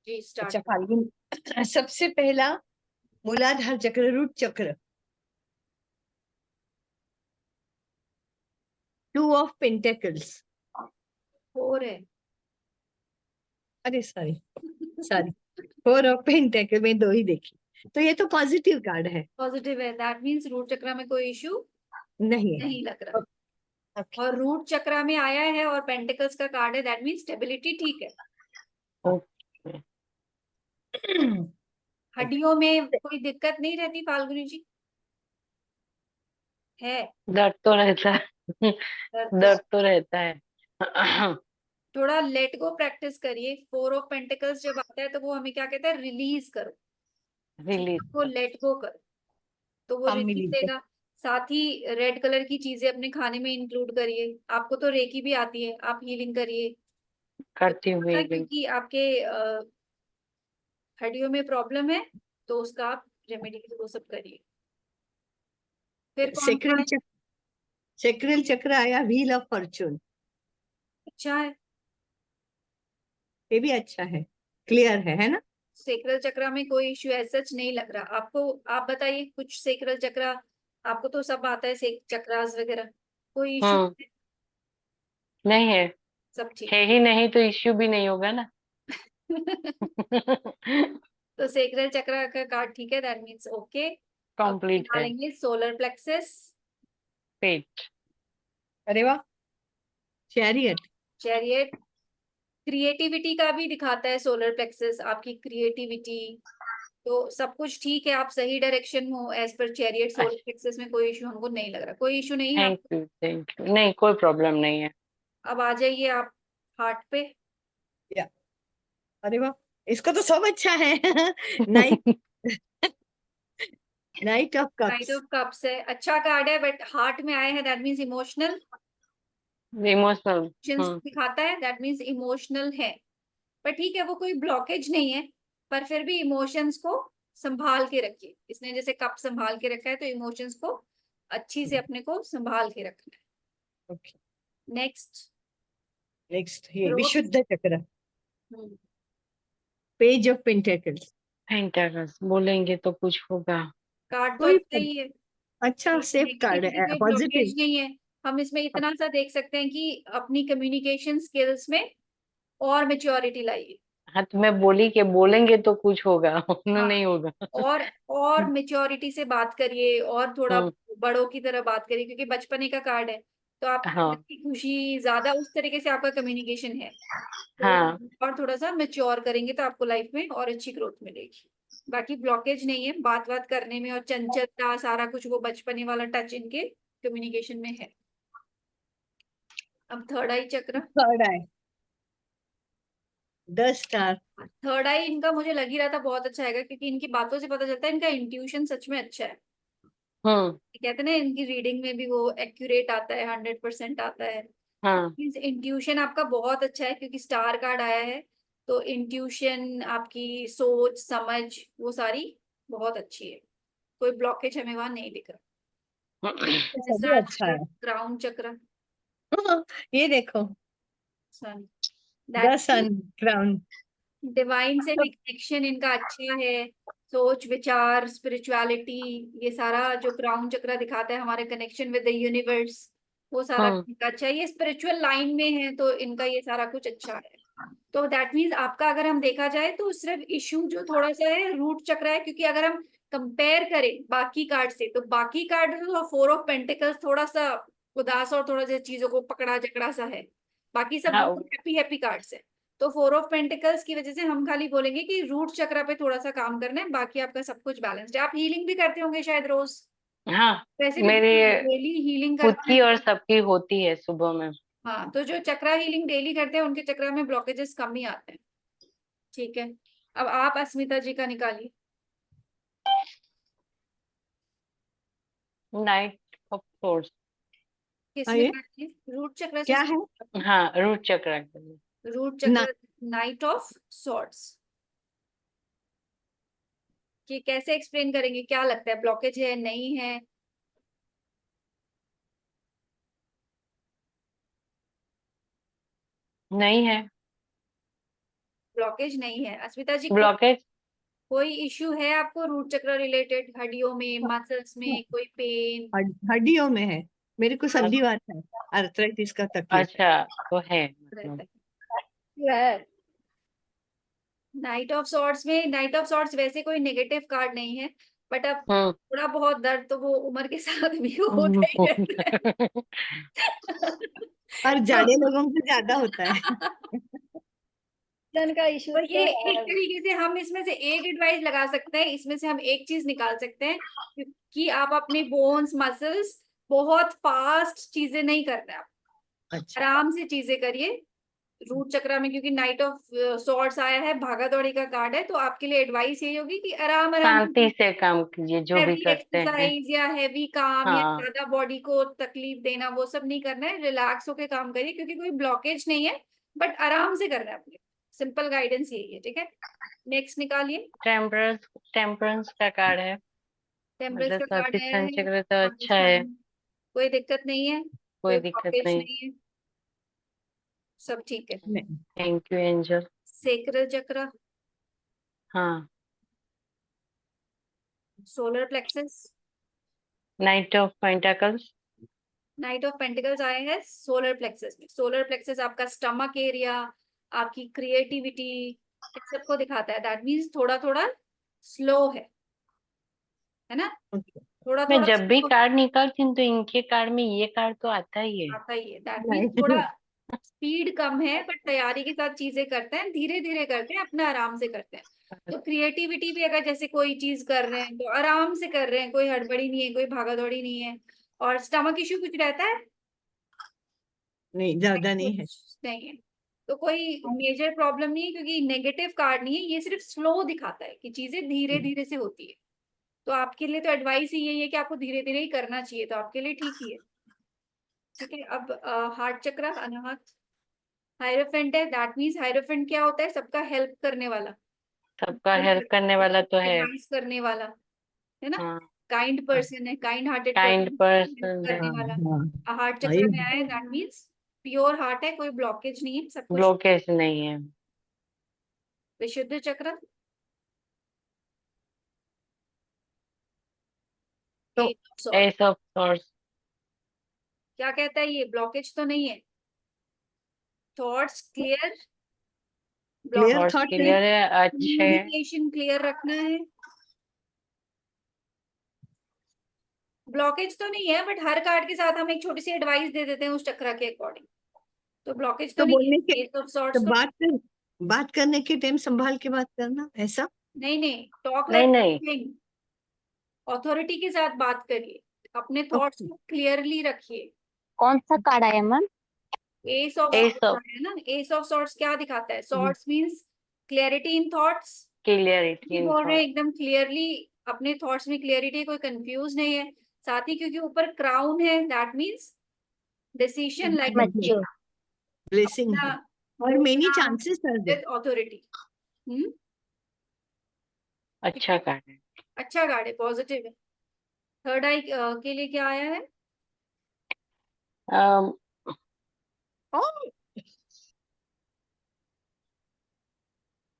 जी अच्छा स्टार्ट। फाल्गुन। सबसे पहला मूलाधार चक्र, रूट चक्र, 2 ऑफ पेंटेकल्स। 4 है। अरे सॉरी सॉरी, 4 ऑफ पेंटेकल में 2 ही देखी, तो ये तो पॉजिटिव कार्ड है। पॉजिटिव है, दैट मीन्स रूट चक्र में कोई इशू नहीं है। नहीं लग रहा। ओके और रूट चक्र में आया है और पेंटिकल्स का कार्ड है, दैट मीन्स स्टेबिलिटी ठीक है। ओके। हड्डियों में कोई दिक्कत नहीं रहती फाल्गुनी जी? है? दर्द तो रहता है। दर्द तो दर्द तो रहता है। थोड़ा लेट गो प्रैक्टिस करिए। 4 ऑफ पेंटिकल्स जब आता है तो वो हमें क्या कहता है, रिलीज करो, रिलीज। चीजों को लेट गो करो, तो वो हम रिलीज मिली देगा। साथ ही रेड कलर की चीजें अपने खाने में इंक्लूड करिए। आपको तो रेकी भी आती है, आप हीलिंग करिए। तो करती पता है हुई। क्योंकि आपके हड्डियों में प्रॉब्लम है, तो उसका आप रेमेडी वो सब करिए। फिर कौन सा सेक्रल है? चक्र, सेक्रल चक्र आया व्हील ऑफ फॉर्चून। अच्छा है। ये भी अच्छा है, क्लियर है ना? सेक्रल चक्र में कोई इश्यू ऐसा सच नहीं लग रहा आपको। आप बताइए कुछ सेक्रल चक्र, आपको तो सब आता है चक्रास वगैरह, कोई इश्यू? हम्म। नहीं है। सब ठीक। है ही नहीं तो इश्यू भी नहीं होगा ना। तो सेक्रल चक्र का कार्ड ठीक है, दैट मीन्स ओके। अब कंप्लीट है। निकालेंगे सोलर प्लेक्सस। पेट। अरे वाह, चैरियट। चैरियट क्रिएटिविटी का भी दिखाता है, सोलर प्लेक्सस आपकी क्रिएटिविटी। तो सब कुछ ठीक है, आप सही डायरेक्शन हो एज पर चैरियट। सोलर अच्छा, प्लेक्सस में कोई इशू हमको नहीं लग रहा, कोई इशू नहीं है थैंक आपको। You thank you. नहीं, कोई प्रॉब्लम नहीं है। अब आ जाइए आप हार्ट पे। या, अरे वाह, इसको तो सब अच्छा है। Night, night of night cups. Of cups है, अच्छा कार्ड है, बट हार्ट में आए हैं, दैट मीन्स इमोशनल इमोशनल। दिखाता है, दैट मीन्स इमोशनल है। पर ठीक है, वो कोई ब्लॉकेज नहीं है। पर फिर भी इमोशंस को संभाल के रखिए। इसने जैसे कप संभाल के रखा है, तो इमोशंस को अच्छी से अपने को संभाल के रखना ओके, है। नेक्स्ट, नेक्स्ट ये ग्रोथ। विशुद्ध चक्र, पेज ऑफ पेंटेकल्स। पेंटागस बोलेंगे तो कुछ होगा। कार्ड तो कोई अच्छा ही है, अच्छा सेफ कार्ड नेगेटिविटी है, कोई पॉजिटिव। ब्लॉकेज नहीं है। हम इसमें इतना सा देख सकते हैं कि अपनी कम्युनिकेशन स्किल्स में और मेच्योरिटी लाइए। हाँ, तो मैं बोली कि बोलेंगे तो कुछ होगा, वरना हाँ, नहीं होगा। और और मेच्योरिटी से बात करिए, और थोड़ा हम्म। बड़ों की तरह बात करिए, क्योंकि बचपने का कार्ड है। तो आप हाँ की खुशी ज्यादा उस तरीके से आपका कम्युनिकेशन है। तो हाँ। और थोड़ा सा मेच्योर करेंगे तो आपको लाइफ में और अच्छी ग्रोथ मिलेगी। बाकी ब्लॉकेज नहीं है बात बात करने में, और चंचलता सारा कुछ वो बचपने वाला टच इनके कम्युनिकेशन में है। अब थर्ड आई चक्र। थर्ड आई, 10 स्टार। थर्ड आई इनका मुझे लग ही रहा था बहुत अच्छा आएगा, क्योंकि इनकी बातों से पता चलता है इनका इंट्यूशन सच में अच्छा है। हम्म। कहते हैं ना, इनकी रीडिंग में भी वो एक्यूरेट आता है, 100% आता है। हाँ मीन्स इंट्यूशन आपका बहुत अच्छा है, क्योंकि स्टार कार्ड आया है। तो इंट्यूशन, आपकी सोच समझ, वो सारी बहुत अच्छी है। कोई ब्लॉकेज हमें वहां नहीं दिख सभी रहा। अच्छा है। क्राउन चक्र, ये देखो, sun, the that sun crown. Divine से भी कनेक्शन इनका अच्छा है। सोच विचार स्पिरिचुअलिटी, ये सारा जो क्राउन चक्र दिखाता है हमारे कनेक्शन विद द यूनिवर्स, वो सारा हम्म। इनका अच्छा है। ये स्पिरिचुअल लाइन में है, तो इनका ये सारा कुछ अच्छा है। तो दैट मीन्स आपका, अगर हम देखा जाए तो सिर्फ इशू जो थोड़ा सा है रूट चक्र है, क्योंकि अगर हम कंपेयर करें बाकी कार्ड से, तो बाकी कार्ड तो 4 ऑफ पेंटिकल्स थोड़ा सा उदास और थोड़ा सा चीजों को पकड़ा जकड़ा सा है। बाकी सब हाँ हैप्पी हैप्पी कार्ड्स है। तो 4 ऑफ पेंटिकल्स की वजह से हम खाली बोलेंगे कि रूट चक्र पे थोड़ा सा काम करना है, बाकी आपका सब कुछ बैलेंस्ड है। आप हीलिंग भी करते होंगे शायद रोज, हाँ। वैसे भी मेरे डेली हीलिंग खुद करते की हैं। और सबकी होती है सुबह में। हाँ, तो जो चक्रा हीलिंग डेली करते हैं उनके चक्रा में ब्लॉकेजेस कम ही आते हैं। ठीक है, अब आप अस्मिता जी का निकालिए। Night of source. किसमें ये काटिए? रूट चक्र से। क्या है? हाँ, रूट चक्र। रूट ना, चक्र, नाइट ऑफ सॉर्ट्स। कि कैसे एक्सप्लेन करेंगे, क्या लगता है ब्लॉकेज है नहीं है? नहीं है। ब्लॉकेज नहीं है। अस्मिता जी, ब्लॉकेज कोई इश्यू है आपको रूट चक्र रिलेटेड, हड्डियों में, मसल्स में कोई पेन? हड्डियों में है, मेरे को संधिवात है, अर्थराइटिस का तकलीफ है। अच्छा तो है रहता मतलब। है। नाइट ऑफ सॉर्ट्स में, नाइट ऑफ सॉर्ट्स वैसे कोई नेगेटिव कार्ड नहीं है, बट अब हम्म। थोड़ा बहुत दर्द तो वो उम्र के साथ भी होता ही रहता है। और जाड़े लोगों को ज्यादा होता है। का इशू तो ये तो एक है। तरीके से हम इसमें से एक एडवाइस लगा सकते हैं, इसमें से हम एक चीज निकाल सकते हैं कि आप अपने बोन्स, मसल्स, बहुत फास्ट चीजें नहीं करना है, आप अच्छा, आराम से चीजें करिए रूट चक्र में, क्योंकि नाइट ऑफ सॉर्ट्स आया है, भागा दौड़ी का कार्ड है, तो आपके लिए एडवाइस यही होगी कि आराम आराम शांति से काम कीजिए जो भी हैवी करते हैं। एक्सरसाइज या हैवी काम या हाँ। ज्यादा बॉडी को तकलीफ देना वो सब नहीं करना है, रिलैक्स होके काम करिए, क्योंकि कोई ब्लॉकेज नहीं है, बट आराम से करना है अपने। सिंपल गाइडेंस यही है, ठीक है। नेक्स्ट निकालिए। टेम्परेंस, टेम्परेंस का कार्ड है, टेम्परेचर मतलब का कार्ड स्वाति है, चक्र तो अच्छा है, हाँ, कोई दिक्कत नहीं है, कोई कोई दिक्कत ब्लॉकेज नहीं। नहीं है, सब ठीक है। नहीं, थैंक यू एंजल। सेक्रल चक्र, हाँ। Solar plexus, night of pentacles. Night of pentacles आए हैं सोलर प्लेक्सस में। सोलर प्लेक्सस आपका स्टमक एरिया, आपकी क्रिएटिविटी, इन सबको दिखाता है। दैट मीन्स थोड़ा थोड़ा स्लो है ना, okay, थोड़ा मैं थोड़ा जब भी slow कार्ड निकालती हूँ तो इनके कार्ड में ये कार्ड तो आता ही है। आता ही है। दैट मीन्स नहीं, थोड़ा स्पीड कम है, बट तैयारी के साथ चीजें करते हैं, धीरे धीरे करते हैं, अपना आराम से करते हैं। तो क्रिएटिविटी भी अगर जैसे कोई चीज कर रहे हैं तो आराम से कर रहे हैं, कोई हड़बड़ी नहीं है, कोई भागा दौड़ी नहीं है। और स्टमक इश्यू कुछ रहता है? नहीं ज्यादा नहीं है। कुछ नहीं है, तो कोई मेजर प्रॉब्लम नहीं है, क्योंकि नेगेटिव कार्ड नहीं है, ये सिर्फ स्लो दिखाता है कि चीजें धीरे धीरे से होती है। तो आपके लिए तो एडवाइस ही यही है कि आपको धीरे धीरे ही करना चाहिए, तो आपके लिए ठीक ही है। ठीक है। अब हार्ट चक्र, अनाहत हायरोफेंट है। दैट मीन्स हायरोफेंट क्या होता है? सबका हेल्प करने वाला, सबका हेल्प करने वाला तो है। एडवाइस करने वाला, है ना। हाँ। काइंड पर्सन है, kind hearted kind person, help person है। करने हाँ वाला। हार्ट हाँ, चक्र में आया है, दैट मीन्स प्योर हार्ट है, कोई ब्लॉकेज नहीं है, सब कुछ। ब्लॉकेज नहीं है। विशुद्ध चक्र, तो eight of sword, ace of swords. क्या कहता है ये? ब्लॉकेज तो नहीं है, thoughts clear, clear thoughts thought है। क्लियर है, अच्छे है। कम्युनिकेशन क्लियर रखना है। ब्लॉकेज तो नहीं है, बट हर कार्ड के साथ हम एक छोटी सी एडवाइस दे देते हैं उस चक्र के अकॉर्डिंग। तो ब्लॉकेज तो तो नहीं बोलने के, है, एट ऑफ तो सॉर्ड्स तो बात करने के टाइम संभाल के बात करना, ऐसा। नहीं। नहीं, टॉक नहीं लाइक नहीं। किंग, अथॉरिटी के साथ बात करिए, अपने थॉट्स ओके, को क्लियरली रखिए। कौन सा कार्ड आया ma'am? S of S swords of है ना। एस ऑफ सॉर्ड्स क्या दिखाता है? सॉर्ड्स मींस क्लियरिटी इन थॉट्स। क्लियरिटी ये इन बोल रहे हैं थॉट। एकदम क्लियरली, अपने थॉट्स में क्लियरिटी, कोई कंफ्यूज नहीं है। साथ ही क्योंकि ऊपर क्राउन है, that means decision like mature. Blessing अपना है और मेनी बोलना chances are there. With authority. अच्छा कार्ड है। अच्छा कार्ड है, पॉजिटिव है। थर्ड आई के लिए क्या आया है? अम,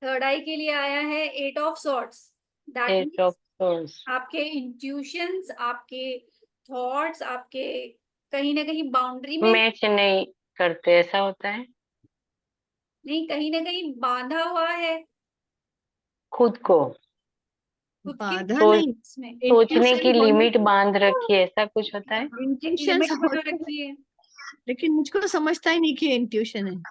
थर्ड आई के लिए आया है eight of swords. That eight of means swords. आपके इंट्यूशंस, आपके थॉट्स, आपके कहीं ना कहीं बाउंड्री में मैच नहीं करते, ऐसा होता है। नहीं, कहीं ना कहीं बांधा हुआ है खुद को खुद के बाधा सोच, नहीं, इसमें, सोचने की इंट्यूशन होना, लिमिट बांध रखी है, ऐसा कुछ होता है। एक इंट्यूशन लिमिट बना होता है, रखी है। लेकिन मुझको समझता ही नहीं कि इंट्यूशन है।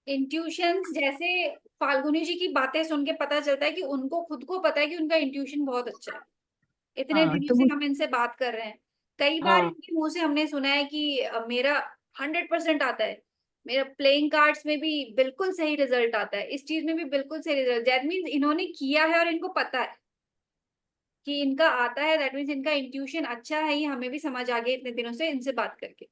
इंट्यूशंस जैसे फाल्गुनी जी की बातें सुन के पता चलता है कि उनको खुद को पता है कि उनका इंट्यूशन बहुत अच्छा है। इतने हाँ दिनों तो से हम इनसे बात कर रहे हैं, कई बार हाँ। इनके मुंह से हमने सुना है कि मेरा 100% आता है, मेरा प्लेइंग कार्ड्स में भी बिल्कुल सही रिजल्ट आता है, इस चीज में भी बिल्कुल सही रिजल्ट। दैट मीन्स इन्होंने किया है और इनको पता है कि इनका आता है। दैट मीन्स इनका इंट्यूशन अच्छा है, ये हमें भी समझ आ गया इतने दिनों से इनसे बात करके।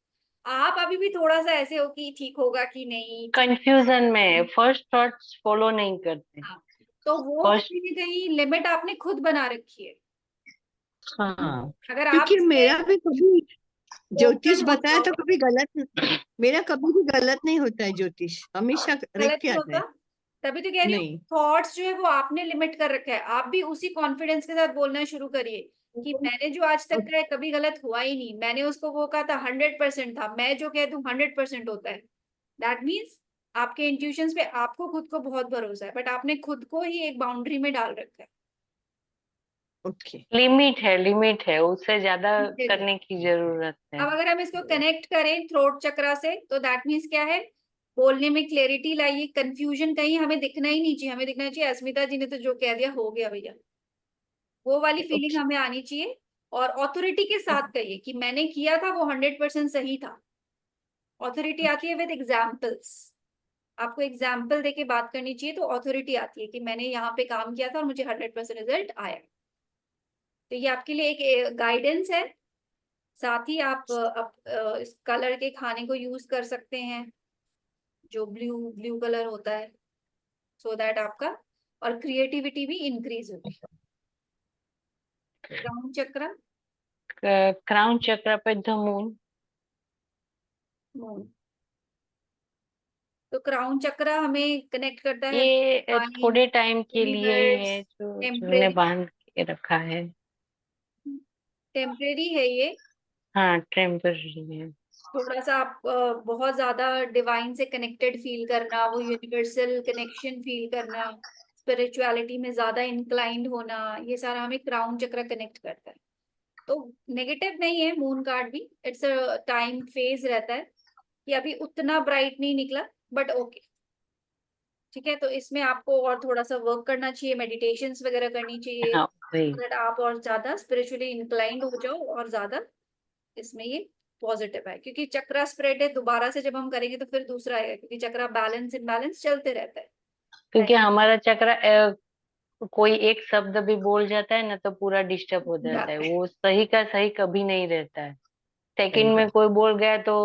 आप अभी भी थोड़ा सा ऐसे हो कि ठीक होगा कि नहीं, ठीक। कंफ्यूजन में फर्स्ट थॉट्स फॉलो नहीं करते। हाँ, तो वो फर्स्ट। कहीं ना कहीं लिमिट आपने खुद बना रखी है। हाँ, अगर आप क्योंकि मेरा भी कभी ज्योतिष ओपन हो बताया जाओ, तो कभी गलत, मेरा कभी भी गलत नहीं होता है, ज्योतिष हमेशा रख गलत के नहीं आता होता। है। तभी तो कह रही हूँ, नहीं थॉट्स जो है वो आपने लिमिट कर रखा है। आप भी उसी कॉन्फिडेंस के साथ बोलना शुरू करिए कि मैंने जो आज तक कहा है कभी गलत हुआ ही नहीं। मैंने उसको वो कहा था 100% था, मैं जो कह दूं 100% होता है। दैट मीन्स आपके इंट्यूशंस पे आपको खुद को बहुत भरोसा है, बट आपने खुद को ही एक बाउंड्री में डाल रखा है। ओके लिमिट है, उससे ज्यादा ठीक है। करने की जरूरत है। अब अगर हम इसको कनेक्ट करें थ्रोट चक्रा से, तो दैट मीन्स क्या है, बोलने में क्लेरिटी लाइए, कंफ्यूजन कहीं हमें दिखना ही नहीं चाहिए। हमें दिखना चाहिए अस्मिता जी ने तो जो कह दिया हो गया भैया, वो वाली फीलिंग ओके हमें आनी चाहिए। और ऑथोरिटी के साथ कहिए कि मैंने किया था वो 100% सही था। ऑथोरिटी आती है विद एग्जाम्पल्स। आपको एग्जाम्पल देके बात करनी चाहिए, तो ऑथोरिटी आती है कि मैंने यहाँ पे काम किया था और मुझे 100% रिजल्ट आया। तो ये आपके लिए एक गाइडेंस है। साथ ही आप इस कलर के खाने को यूज कर सकते हैं, जो ब्लू ब्लू कलर होता है, सो दैट आपका और क्रिएटिविटी भी इंक्रीज होगी। क्राउन चक्र, क्राउन चक्र पे द मून। मून। तो क्राउन चक्र हमें कनेक्ट करता है ये माइंड, थोड़े टाइम के लिए ही यूनिवर्स, है जो हमने टेम्परेरी। बांध के रखा है। टेम्परेरी है ये। हाँ, टेम्पररी है। थोड़ा सा आप बहुत ज्यादा डिवाइन से कनेक्टेड फील करना, वो यूनिवर्सल कनेक्शन फील करना, स्पिरिचुअलिटी में ज्यादा इंक्लाइंड होना, ये सारा हमें क्राउन चक्र कनेक्ट करता है। तो नेगेटिव नहीं है मून कार्ड भी, इट्स अ टाइम फेज रहता है कि अभी उतना ब्राइट नहीं निकला, बट ओके। ठीक है, तो इसमें आपको और थोड़ा सा वर्क करना चाहिए, मेडिटेशंस वगैरह करनी चाहिए, हाँ वही। so that आप और ज्यादा स्पिरिचुअली इंक्लाइंड हो जाओ और ज्यादा इसमें ये पॉजिटिव है। क्योंकि चक्रा स्प्रेड है, दोबारा से जब हम करेंगे तो फिर दूसरा आएगा, क्योंकि चक्रा बैलेंस इम्बैलेंस चलते रहता है। क्योंकि हमारा चक्र कोई एक शब्द भी बोल जाता है ना तो पूरा डिस्टर्ब हो जाता है, जाता है। वो सही का सही कभी नहीं रहता है। सही सेकंड में बात। कोई बोल गया तो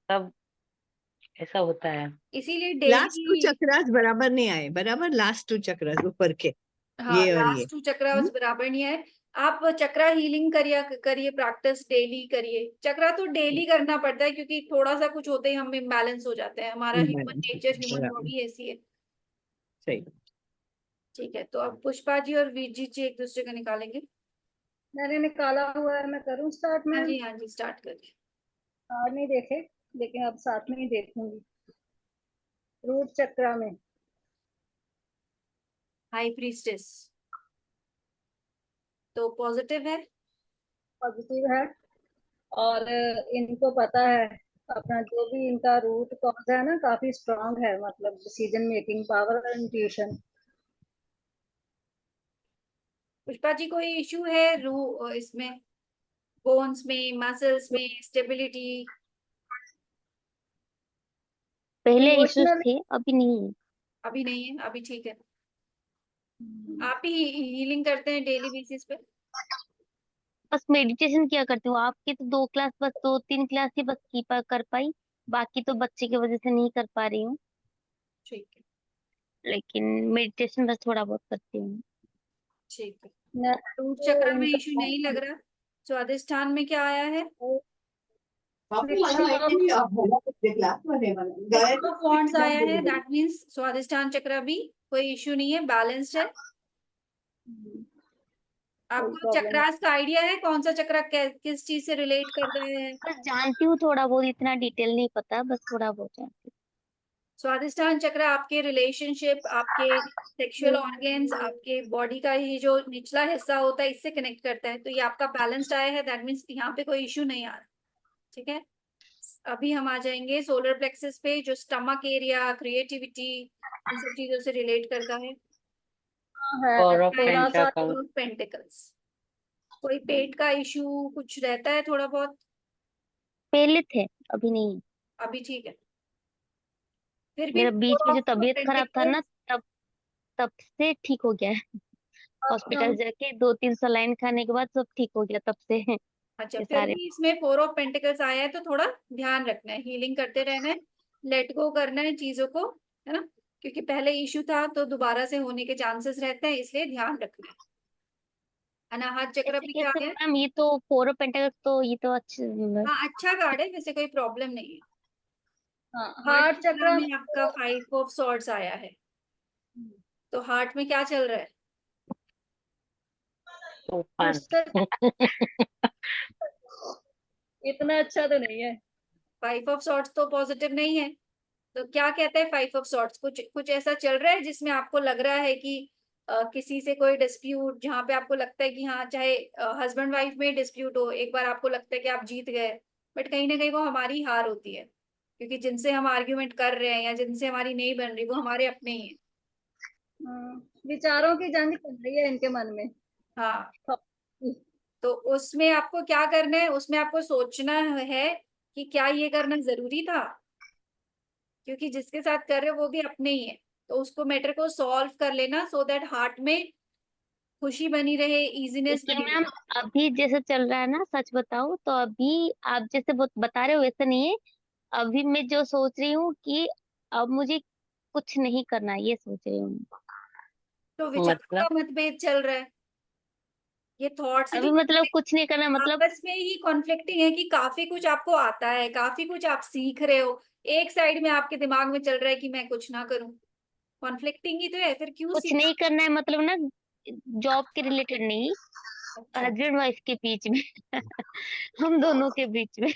तब ऐसा होता है। इसीलिए लास्ट टू डेली, चक्रास बराबर नहीं आए, बराबर लास्ट टू चक्रास ऊपर के, हाँ, ये और ये। लास्ट टू चक्रा बराबर नहीं है। आप चक्रा हीलिंग करिए, करिए प्रैक्टिस डेली करिए। चक्रा तो डेली करना पड़ता है, क्योंकि थोड़ा सा कुछ होते ही हम इम्बैलेंस हो जाते हैं। हमारा ह्यूमन Imbalance, नेचर, ह्यूमन बराबर बॉडी ऐसी है। सही। ठीक है, तो अब पुष्पा जी और वीर जी एक दूसरे का निकालेंगे। मैंने निकाला हुआ है, मैं करूं स्टार्ट हाँ में? जी, हाँ जी, स्टार्ट करिए। कार्ड नहीं देखे, लेकिन अब साथ में ही देखूंगी। रूट चक्रा में हाई प्रीस्टेस तो पॉजिटिव है। पॉजिटिव है, और इनको पता है अपना जो भी इनका रूट कॉज है ना, काफी स्ट्रांग है, मतलब डिसीजन मेकिंग पावर और इंट्यूशन। पुष्पा जी कोई इशू है रू इसमें, बोन्स में, मसल्स में, स्टेबिलिटी? पहले इश्यूज इमोशनल थे, अभी नहीं है। अभी नहीं है, अभी ठीक है। आप ही हीलिंग करते हैं डेली बेसिस पे? बस मेडिटेशन किया करती हूँ। आपकी तो 2 क्लास, बस 2-3 क्लास ही बस कर पाई। बाकी तो बच्चे की वजह से नहीं कर पा रही हूँ। ठीक है, लेकिन मेडिटेशन बस थोड़ा बहुत करती हूँ। ठीक है। नेक्स्ट रूट चक्र में इशू इनका नहीं लग रहा। स्वादिष्ठान में क्या आया है? शिक्षा पॉइंट्स आया है, दैट मीन्स स्वादिष्ठान चक्र भी कोई इशू नहीं है, बैलेंस्ड है। कोई आपको प्रॉब्लम चक्रास का आइडिया है कौन सा चक्र किस चीज से रिलेट कर रहे हैं? बस जानती हूँ थोड़ा बहुत, इतना डिटेल नहीं पता, बस थोड़ा बहुत जानती स्वादिष्ठान चक्र आपके रिलेशनशिप, आपके सेक्सुअल ऑर्गेन्स, आपके बॉडी का ये जो निचला हिस्सा होता है, इससे कनेक्ट करता है। तो ये आपका बैलेंस्ड आया है, दैट मीन्स यहाँ पे कोई इशू नहीं आ रहा। ठीक है, अभी हम आ जाएंगे सोलर प्लेक्सस पे, जो स्टमक एरिया, क्रिएटिविटी, इन सब चीजों से रिलेट करता है। है, फोर ऑफ थोड़ा सा पेंटाकल। पेंटिकल्स। कोई पेट का इशू कुछ रहता है थोड़ा बहुत? पहले थे, अभी नहीं है। अभी ठीक है। फिर भी मेरा बीच फोर में जो ऑफ तबीयत खराब था ना, पेंटिकल्स। तब तब से ठीक हो गया है। हॉस्पिटल हम जाके 2-3 सलाइन खाने के बाद सब ठीक हो गया तब से। अच्छा, ये फिर सारे। भी इसमें फोर ऑफ पेंटिकल्स आया है, तो थोड़ा ध्यान रखना है, हीलिंग करते रहना है, लेट गो करना है चीजों को, है ना? क्योंकि पहले इशू था तो दोबारा से होने के चांसेस रहते हैं, इसलिए ध्यान रखना है। अनाहत चक्र ऐसे पे क्या कैसे है? मैम, ये तो 4 ऑफ पेंटाकल्स, तो ये तो अच्छे। हाँ, अच्छा कार्ड है, वैसे कोई प्रॉब्लम नहीं है। हाँ, हार्ट हार्ट चक्र चक्र में आपका 5 ऑफ सॉर्ड्स आया है। तो हार्ट में क्या चल रहा है? तूफान। उससे इतना अच्छा तो नहीं है। 5 ऑफ सॉर्ट्स तो पॉजिटिव नहीं है। तो क्या कहता है 5 ऑफ सॉर्ट्स? कुछ कुछ ऐसा चल रहा है जिसमें आपको लग रहा है कि किसी से कोई डिस्प्यूट, जहां पे आपको लगता है कि हाँ, चाहे हस्बैंड वाइफ में डिस्प्यूट हो, एक बार आपको लगता है कि आप जीत गए, बट कहीं ना कहीं वो हमारी हार होती है, क्योंकि जिनसे हम आर्ग्यूमेंट कर रहे हैं या जिनसे हमारी नहीं बन रही वो हमारे अपने ही हैं। विचारों की जंग चल रही है इनके मन में। हाँ, तो उसमें आपको क्या करना है? उसमें आपको सोचना है कि क्या ये करना जरूरी था, क्योंकि जिसके साथ कर रहे हो वो भी अपने ही है। तो उसको मैटर को सॉल्व कर लेना, सो दैट हार्ट में खुशी बनी रहे, इजीनेस लेकिन बनी मैम रहे। अभी जैसे चल रहा है ना, सच बताऊं तो अभी आप जैसे बता रहे हो वैसा नहीं है। अभी मैं जो सोच रही हूँ कि अब मुझे कुछ नहीं करना है, ये सोच रही हूँ। तो विचारों मतलब का मतभेद चल रहा है, ये थॉट से तो अभी मतलब कुछ नहीं करना, मतलब आपस में ही कॉन्फ्लिक्टिंग है कि काफी कुछ आपको आता है, काफी कुछ आप सीख रहे हो, एक साइड में आपके दिमाग में चल रहा है कि मैं कुछ ना करूं। कॉन्फ्लिक्टिंग ही तो है, फिर क्यों कुछ सीखना? नहीं करना है मतलब ना, जॉब के रिलेटेड नहीं, अच्छा, हस्बैंड वाइफ के बीच में हम दोनों के बीच में।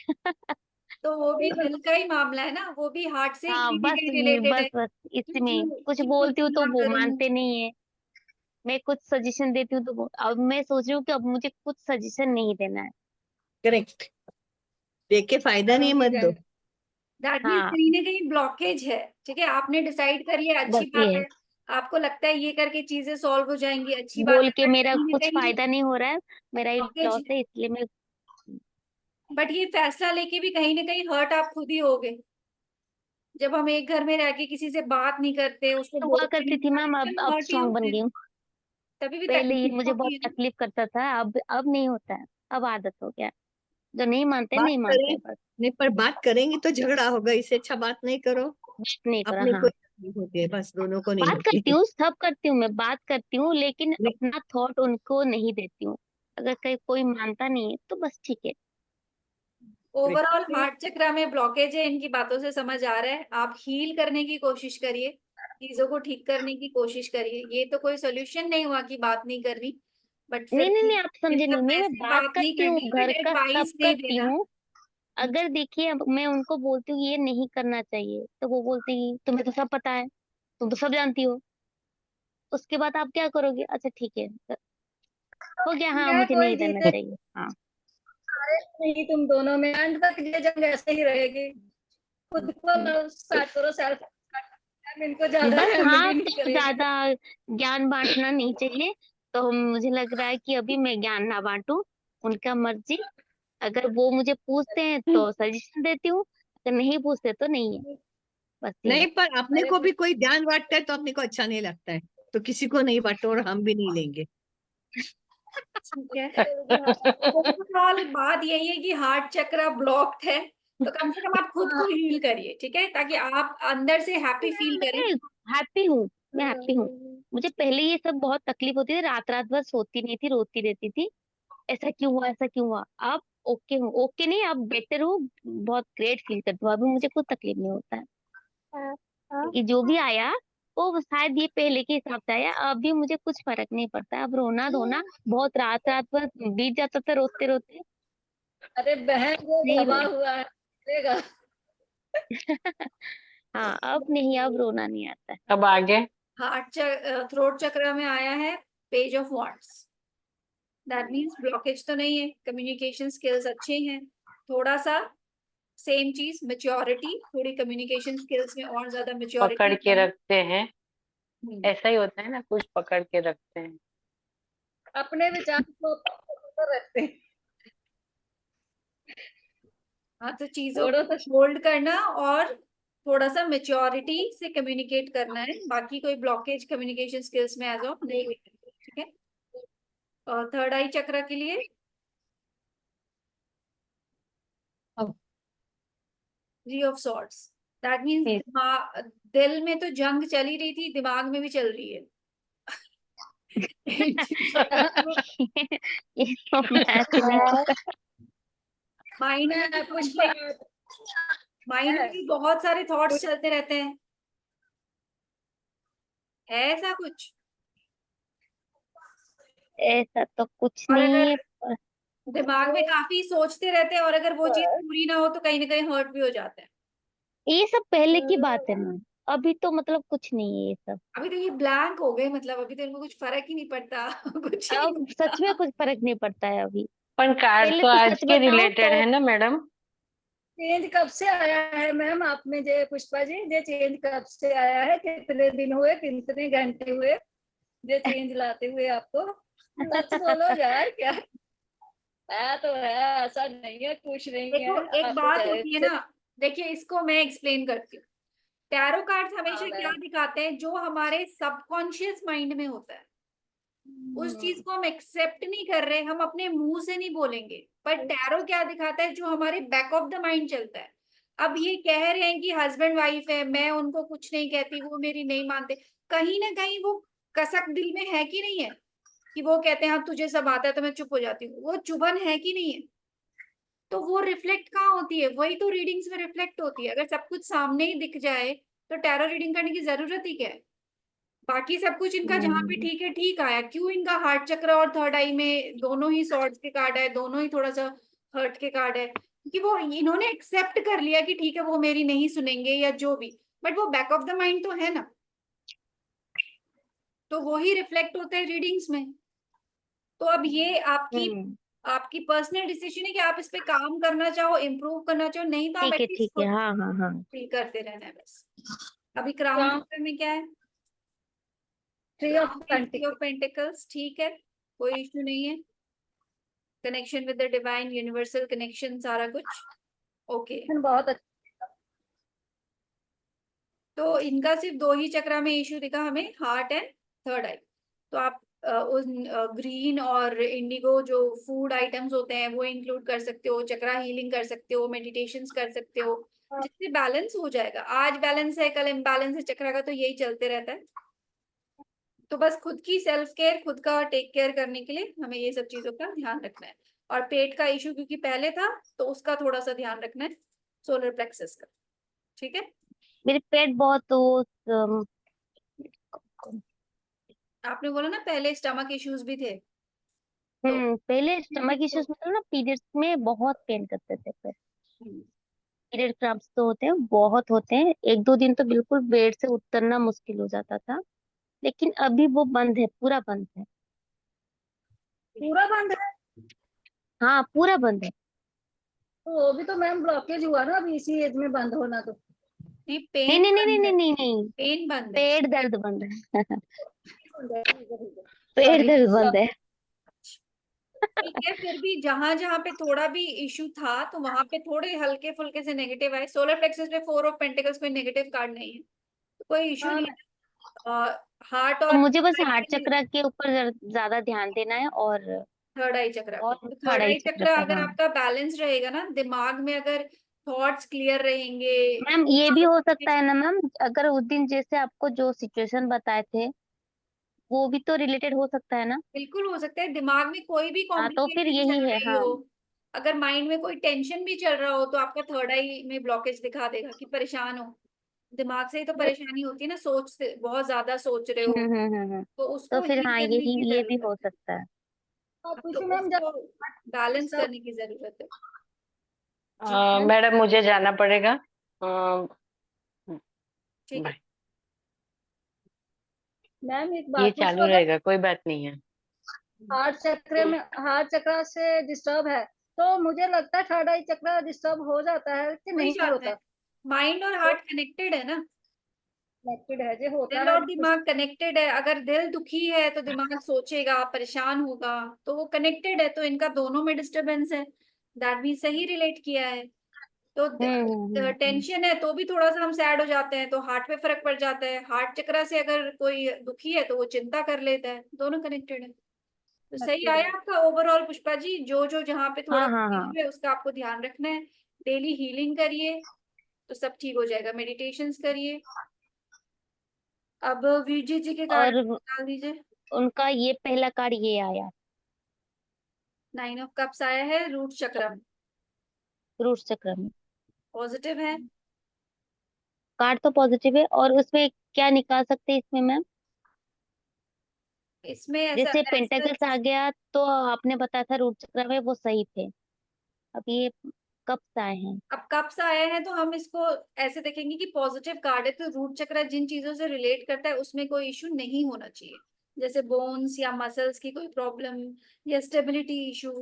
तो वो भी दिल का ही मामला है ना, वो भी हार्ट से हाँ ही बस रिलेटेड बस है। बस क्यों इसमें क्यों कुछ क्यों कुछ बोलती हूँ तो ना वो करूं? मानते नहीं है। मैं कुछ सजेशन देती हूँ तो अब मैं सोच रही हूँ कि अब मुझे कुछ सजेशन नहीं देना है। करेक्ट। देख के फायदा नहीं विचारों है, की मत दो। जंग। दैट मीन्स हाँ कहीं ना कहीं ब्लॉकेज है। ठीक है, आपने डिसाइड कर लिया, अच्छी बस बात ये है, है। आपको लगता है ये करके चीजें सॉल्व हो जाएंगी, अच्छी बात बोल है, के बट मेरा कहीं ना कुछ कहीं फायदा नहीं हो रहा है, मेरा ही ब्लॉकेज लॉस है। है, इसलिए मैं बट ये फैसला लेके भी कहीं ना कहीं हर्ट आप खुद ही होगे। जब हम एक घर में रह के किसी से बात नहीं करते, उसको हुआ बोलते करती नहीं, थी मैम, कहीं अब ना कहीं हर्ट ही स्ट्रांग बन होते गई हैं। हूँ। तभी भी पहले ये तकलीफ मुझे बहुत होती है ना। तकलीफ करता था, अब नहीं होता है। अब आदत हो गया, जो नहीं मानते बात नहीं मानते करें, बस। नहीं पर बात करेंगे तो झगड़ा होगा, इससे अच्छा बात नहीं करो। बात नहीं करा, अपने को हाँ। ही तकलीफ होती है, बस दोनों को नहीं बात होती। करती हूँ, सब करती हूँ, मैं बात करती हूँ, लेकिन नहीं, अपना थॉट उनको नहीं देती हूँ। अगर कहीं कोई मानता नहीं है तो बस ठीक है। ओवरऑल नहीं, हार्ट चक्र में ब्लॉकेज है, इनकी बातों से समझ आ रहा है। आप हील करने की कोशिश करिए, चीजों को ठीक करने की कोशिश करिए। ये तो कोई सोल्यूशन नहीं हुआ कि बात नहीं करनी, बट फिर नहीं नहीं भी नहीं, आप समझे नहीं, मतलब मैं ऐसे बात बात नहीं करती हूँ, करनी, घर बट का सब एडवाइस नहीं करती देना। हूँ। अगर देखिए अब मैं उनको बोलती हूँ ये नहीं करना चाहिए, तो वो बोलती है तुम्हें तो सब पता है, तुम तो सब जानती हो। उसके बाद आप क्या करोगे? अच्छा ठीक है, हो गया, हाँ मैं मुझे कोई नहीं करना जीते चाहिए, हाँ। नहीं, तुम दोनों में एंड तक ये जंग ऐसे ही रहेगी। खुद को सेट करो, सेल्फ। इनको ज्यादा बस हैंडल हाँ, ही नहीं तो करेगी। ज्यादा ज्ञान बांटना नहीं चाहिए। तो मुझे लग रहा है कि अभी मैं ज्ञान ना बांटूं, उनका मर्जी। अगर वो मुझे पूछते हैं तो सजेशन देती हूँ, अगर नहीं पूछते तो नहीं है, बस ये है। नहीं पर अपने अरे को भी कोई ध्यान बांटता है तो अपने को अच्छा नहीं लगता है, तो किसी को नहीं बांटो और हम भी नहीं लेंगे। ठीक है, ओवरऑल बात यही है कि हार्ट चक्र ब्लॉक्ड है, तो कम से कम आप खुद को हील करिए, ठीक है, ताकि आप अंदर से हैप्पी फील करें। मैं हैप्पी हूँ, मैं हैप्पी हूँ। मुझे पहले ये सब बहुत तकलीफ होती थी, रात रात भर सोती नहीं थी, रोती रहती थी, ऐसा क्यों हुआ, ऐसा क्यों हुआ। अब ओके हूँ, ओके नहीं, अब बेटर हूँ, बहुत ग्रेट फील करती हूँ, अभी मुझे कुछ तकलीफ नहीं होता है। ये जो भी आया वो शायद ये पहले के हिसाब से आया, अभी मुझे कुछ फर्क नहीं पड़ता। अब रोना धोना बहुत रात रात भर बीत जाता था रोते रोते, अरे बहन, वो नहीं दबा रो हुआ है, चलेगा। हाँ अब नहीं, अब रोना नहीं आता है। अब आगे थ्रोट चक्र में आया है page of wands. That means blockage तो नहीं है, कम्युनिकेशन स्किल्स अच्छे हैं। थोड़ा सा सेम चीज, मेच्योरिटी, थोड़ी कम्युनिकेशन स्किल्स में और ज्यादा पकड़ मेच्योरिटी के चाहिए। रखते हैं, ऐसा ही होता है ना, कुछ पकड़ के रखते हैं। अपने विचार को ऊपर रखते हैं। हाँ, तो चीजों छोड़ो को तो। होल्ड करना और थोड़ा सा मेच्योरिटी से कम्युनिकेट करना है। बाकी कोई ब्लॉकेज कम्युनिकेशन स्किल्स में एज ऑफ नहीं दिख रही, ठीक है। और थर्ड आई चक्र के लिए अब 3 ऑफ सॉर्ट्स। दैट मीन्स दिल में तो जंग चली रही थी, दिमाग में भी चल रही है। ये तो मैच नहीं होता। माइंड में भी मैं पुष्पा कॉन्फ्लिक्ट, माइंड में है। भी बहुत सारे थॉट्स चलते रहते हैं। है ऐसा कुछ? ऐसा तो कुछ और नहीं अगर है दिमाग में काफी सोचते रहते हैं और अगर वो चीज पूरी ना हो तो कहीं ना कहीं हर्ट भी हो जाते हैं। ये सब पहले की बात है मैम, अभी तो मतलब कुछ नहीं है ये सब। अभी तो ये ब्लैंक हो गए, मतलब अभी तो इनको कुछ फर्क ही नहीं पड़ता कुछ ही नहीं अब सच में पड़ता। कुछ फर्क नहीं पड़ता है अभी। पर कार्ड पहले तो तो आज सच के बताऊं रिलेटेड तो है ना मैडम? चेंज कब से आया है मैम आप में जे पुष्पा जी, जे चेंज कब से आया है, कितने दिन हुए, कितने घंटे हुए जे चेंज लाते हुए आपको? सच बोलो यार, क्या है तो है, ऐसा नहीं है, कुछ नहीं देखो है एक आप बात होती है जैसे। ना, देखिए इसको मैं एक्सप्लेन करती हूँ। टैरो कार्ड्स हाँ हमेशा क्या मैम। दिखाते हैं, जो हमारे सबकॉन्शियस माइंड में होता है उस चीज को हम एक्सेप्ट नहीं कर रहे, हम अपने मुंह से नहीं बोलेंगे, पर टैरो क्या दिखाता है जो हमारे बैक ऑफ द माइंड चलता है। अब ये कह रहे हैं कि हस्बैंड वाइफ है, मैं उनको कुछ नहीं कहती, वो मेरी नहीं मानते, कहीं ना कहीं वो कसक दिल में है कि नहीं है, कि वो कहते हैं हाँ तुझे सब आता है तो मैं चुप हो जाती हूँ, वो चुभन है कि नहीं है। तो वो रिफ्लेक्ट कहाँ होती है, वही तो रीडिंग्स में रिफ्लेक्ट होती है। अगर सब कुछ सामने ही दिख जाए तो टैरो रीडिंग करने की जरूरत ही क्या है। बाकी सब कुछ इनका जहाँ पे ठीक है ठीक आया, क्यों इनका हार्ट चक्र और थर्ड आई में दोनों ही सॉर्ड्स के कार्ड है, दोनों ही थोड़ा सा हर्ट के कार्ड है, क्योंकि वो इन्होंने एक्सेप्ट कर लिया कि ठीक है वो मेरी नहीं सुनेंगे या जो भी, बट वो बैक ऑफ द माइंड तो है ना, तो वो ही रिफ्लेक्ट होते हैं रीडिंग्स में। तो अब ये आपकी हम्म। आपकी पर्सनल डिसीजन है कि आप इस पे काम करना चाहो, इम्प्रूव करना चाहो, नहीं तो आप ठीक है एटलीस्ट ठीक है, खुद हाँ हाँ हाँ। फील करते रहना है बस। अभी क्राउन काम चक्र में क्या है, 3 ऑफ क्राउन में 3 ऑफ पेंटिकल्स पेंटिकल्स, ठीक है, कोई इश्यू नहीं है। Connection with the divine universal connection सारा कुछ ओके। बहुत अच्छा। तो इनका सिर्फ दो ही चक्रा में इश्यू दिखा हमें, हार्ट एंड थर्ड आई। तो आप उन ग्रीन और इंडिगो जो फूड आइटम्स होते हैं वो इंक्लूड कर सकते हो, चक्रा हीलिंग कर सकते हो, मेडिटेशंस कर सकते हो, जिससे बैलेंस हो जाएगा। आज बैलेंस है कल इम्बैलेंस है चक्रा का, तो यही चलते रहता है। तो बस खुद की सेल्फ केयर, खुद का टेक केयर करने के लिए हमें ये सब चीजों का ध्यान रखना है। और पेट का इशू क्योंकि पहले था तो उसका थोड़ा सा ध्यान रखना है, सोलर प्लेक्सस का, ठीक है। मेरे पेट बहुत वो आपने बोला ना पहले स्टमक इश्यूज भी थे, तो पहले स्टमक इश्यूज मतलब ना पीरियड्स में बहुत पेन करते थे पेट। हम्म, पीरियड क्रैम्प्स तो होते हैं, बहुत होते हैं, एक दो दिन तो बिल्कुल बेड से उतरना मुश्किल हो जाता था। लेकिन अभी वो बंद है, पूरा बंद है। पूरा बंद है? हाँ पूरा बंद है। तो वो भी तो मैम ब्लॉकेज हुआ ना अभी इसी एज में बंद होना तो। नहीं नहीं पेन नहीं नहीं नहीं बंद है, नहीं नहीं नहीं, पेन बंद है। पेट दर्द बंद है पेट सॉरी। दर्द बंद है। ठीक है, फिर भी जहां जहां पे थोड़ा भी इशू था तो वहां पे थोड़े हल्के फुल्के से नेगेटिव आए। सोलर प्लेक्सस पे 4 ऑफ पेंटिकल्स कोई नेगेटिव कार्ड नहीं है, तो कोई इशू हाँ नहीं मैम। है। हार्ट तो और मुझे बस हार्ट चक्र के ऊपर ज्यादा ध्यान देना है, थर्ड आई चक्र पे, और तो थर्ड थर्ड आई आई चक्र चक्र पे, अगर हाँ। आपका बैलेंस रहेगा ना, दिमाग में अगर थॉट्स क्लियर रहेंगे, मैम ये भी हो सकता है ना मैम, अगर उस दिन जैसे आपको जो सिचुएशन बताए थे वो भी तो रिलेटेड हो सकता है ना। बिल्कुल हो सकता है दिमाग में कोई भी हाँ तो फिर कॉम्प्लिकेशन यही चल है, रही हाँ। हो, अगर माइंड में कोई टेंशन भी चल रहा हो तो आपका थर्ड आई में ब्लॉकेज दिखा देगा कि परेशान हो। दिमाग से ही तो परेशानी होती है ना, सोच से बहुत ज्यादा सोच रहे हो, हम्म। तो तो उसको फिर हील हाँ करने यही की ये भी जरूरत हो है। सकता है। और तो पूछो मैम जब उसको बैलेंस सब करने की जरूरत है। जी मैम मैडम मुझे जाना पड़ेगा। ठीक है। बाय। मैम एक ये बात पूछो, चालू अगर रहेगा, कोई बात नहीं है। हार्ट चक्र से डिस्टर्ब है तो मुझे लगता है थर्ड आई चक्र डिस्टर्ब हो जाता है कि हो ही नहीं जाता है, होता? माइंड और तो हार्ट कनेक्टेड है ना, कनेक्टेड है जो होता दिल है और दिमाग कनेक्टेड है। अगर दिल दुखी है तो दिमाग सोचेगा, परेशान होगा, तो वो कनेक्टेड है, तो इनका दोनों में डिस्टरबेंस है। दैट भी सही रिलेट किया है। तो टेंशन है तो भी थोड़ा सा हम सैड हो जाते हैं तो हार्ट पे फर्क पड़ जाता है, हार्ट चक्र से अगर कोई दुखी है तो वो चिंता कर लेता है, दोनों कनेक्टेड है। तो सही कनेक्टेड आया है। आपका ओवरऑल पुष्पा जी, जो जो जहाँ पे थोड़ा हाँ हाँ हाँ। इशू है उसका आपको ध्यान रखना है। डेली हीलिंग करिए तो सब ठीक हो जाएगा, मेडिटेशंस करिए। अब वीरजी जी के कार्ड और डाल दीजिए। उनका ये पहला कार्ड ये आया, 9 ऑफ कप्स आया है, रूट चक्र में रूट चक्र में। पॉजिटिव है। कार्ड तो पॉजिटिव है, और उसमें क्या निकाल सकते हैं इसमें मैम? इसमें ऐसा जैसे ऐसा पेंटाकल्स आ गया तो आपने बताया था रूट चक्र में वो सही थे, अब ये कब से आए हैं? अब कब से आया है तो हम इसको ऐसे देखेंगे कि पॉजिटिव कार्ड है तो रूट चक्र जिन चीजों से रिलेट करता है उसमें कोई इशू नहीं होना चाहिए, जैसे बोन्स या मसल्स की कोई प्रॉब्लम या स्टेबिलिटी इशू,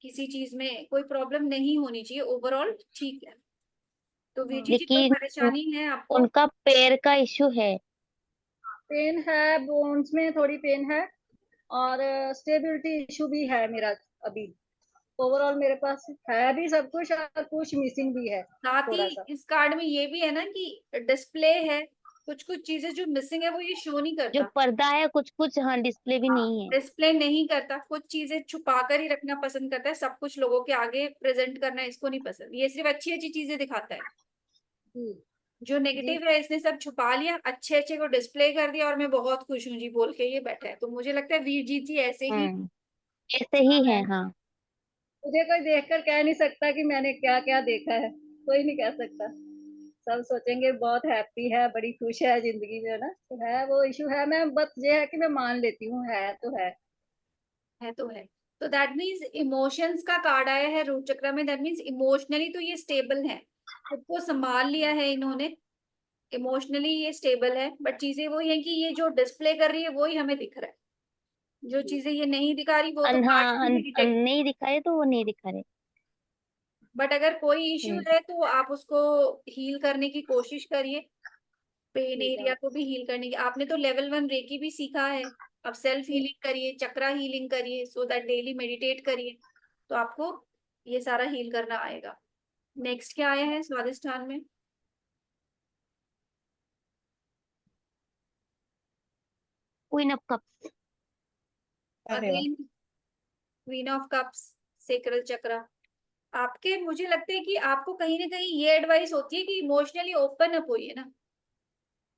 किसी चीज में कोई प्रॉब्लम नहीं होनी चाहिए, ओवरऑल ठीक है। तो वीजी जी कोई लेकिन परेशानी है आपको? उनका पैर का इशू है। पेन है, बोन्स में थोड़ी पेन है, और स्टेबिलिटी इशू भी है मेरा अभी। ओवरऑल मेरे पास है भी सब कुछ और कुछ मिसिंग भी है साथ ही थोड़ा सा। इस कार्ड में ये भी है ना कि डिस्प्ले है, कुछ कुछ चीजें जो मिसिंग है वो ये शो नहीं जो करता। पर्दा है कुछ कुछ, हाँ, डिस्प्ले भी नहीं है। डिस्प्ले नहीं करता, कुछ चीजें छुपा कर ही रखना पसंद करता है, सब कुछ लोगों के आगे प्रेजेंट करना इसको नहीं पसंद, ये सिर्फ अच्छी अच्छी चीजें दिखाता है। जी जो जी। नेगेटिव है इसने सब छुपा लिया, अच्छे अच्छे को डिस्प्ले कर दिया और मैं बहुत खुश हूँ जी बोल के ये बैठा है। तो मुझे लगता है वीर जीत जी ऐसे ही हम्म, ऐसे ही है, हाँ। मुझे कोई देखकर कह नहीं सकता कि मैंने क्या क्या देखा है, कोई नहीं कह सकता। सब सोचेंगे बहुत हैप्पी है, बड़ी खुश है जिंदगी में, ना तो है वो इशू है। मैं बस ये है कि मैं मान लेती हूँ, है तो है। है तो है। तो दैट मीन्स इमोशंस का कार्ड आया है रूट चक्र में, दैट मीन्स इमोशनली तो ये स्टेबल है, खुद को संभाल लिया है इन्होंने, इमोशनली ये स्टेबल है। बट चीजें वही है कि ये जो डिस्प्ले कर रही है वही हमें दिख रहा है, जो चीजें ये नहीं दिखा रही वो तो कार्ड हाँ, में भी डिटेक्ट। नहीं दिखा रहे तो वो नहीं दिखा रहे। बट अगर कोई इश्यू हम्म। है तो आप उसको हील करने की कोशिश करिए, पेन ठीक है। एरिया को भी हील करने की। आपने तो लेवल 1 रेकी भी सीखा है, अब सेल्फ हीलिंग करिए, चक्रा हीलिंग करिए, सो दैट डेली मेडिटेट करिए तो आपको ये सारा हील करना आएगा। नेक्स्ट क्या आया है स्वादिष्ठान में? अरे वाह। Again queen of cups, sacral chakra. आपके मुझे लगता है कि आपको कहीं ना कहीं ये एडवाइस होती है कि इमोशनली ओपन अप होइए ना,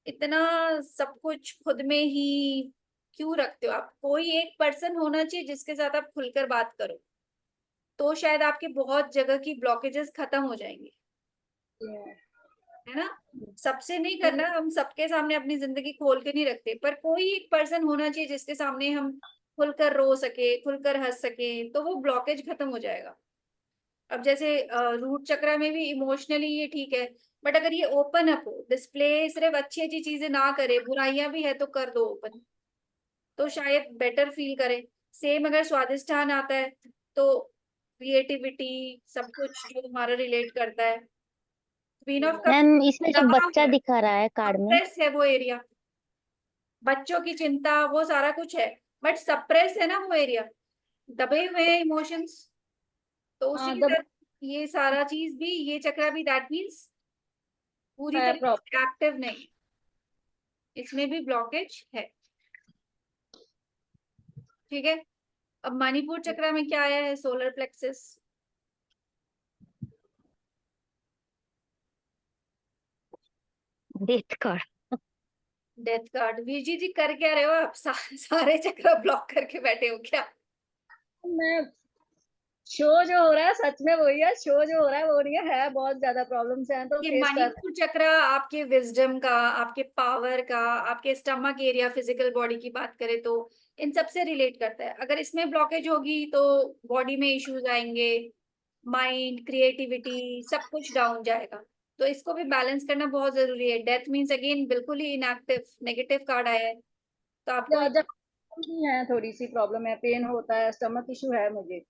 इतना सब कुछ खुद में ही क्यों रखते हो आप? कोई एक पर्सन होना चाहिए जिसके साथ आप खुलकर बात करो, तो शायद आपके बहुत जगह की ब्लॉकेजेस खत्म हो जाएंगी, है ना? सबसे नहीं करना, हम सबके सामने अपनी जिंदगी खोल के नहीं रखते, पर कोई एक पर्सन होना चाहिए जिसके सामने हम खुलकर रो सके, खुलकर हंस सके, तो वो ब्लॉकेज खत्म हो जाएगा। अब जैसे रूट चक्र में भी इमोशनली ये ठीक है, बट अगर ये ओपन अप हो, डिस्प्ले सिर्फ अच्छी अच्छी चीजें ना करे, बुराइयां भी है तो कर दो ओपन, तो शायद बेटर फील करे। सेम अगर स्वादिष्ठान आता है तो क्रिएटिविटी, सब कुछ जो हमारा रिलेट करता है। क्वीन ऑफ कप्स मैम, इसमें जो दबा बच्चा हुआ है, दिखा रहा है कार्ड में, सप्रेस है वो एरिया, बच्चों की चिंता वो सारा कुछ है, बट सप्रेस है ना वो एरिया, दबे हुए हैं इमोशंस। तो उसी हाँ के दब साथ ये सारा चीज भी, ये चक्र भी दैट मीन्स पूरी है तरह प्रॉब्लम। से एक्टिव नहीं, इसमें भी ब्लॉकेज है। ठीक है। अब मणिपुर चक्र में क्या आया है? Solar plexus, death card. Death card. Veerji ji कर क्या रहे हो आप? सारे चक्र ब्लॉक करके बैठे हो क्या? मैं शो जो हो रहा है सच में वही है, शो जो हो रहा है वो नहीं है, बहुत ज्यादा प्रॉब्लम्स हैं तो ये फेस कर। मणिपुर चक्र आपके विजडम का, आपके पावर का, आपके स्टमक एरिया, फिजिकल बॉडी की बात करें तो इन सब से रिलेट करता है। अगर इसमें ब्लॉकेज होगी तो बॉडी में इश्यूज आएंगे, माइंड, क्रिएटिविटी, सब कुछ डाउन जाएगा। तो इसको भी बैलेंस करना बहुत जरूरी है। डेथ मीन्स अगेन बिल्कुल ही इनएक्टिव, नेगेटिव कार्ड आया है, तो आपको जब भी है थोड़ी सी प्रॉब्लम है, पेन होता है, स्टमक इशू है मुझे।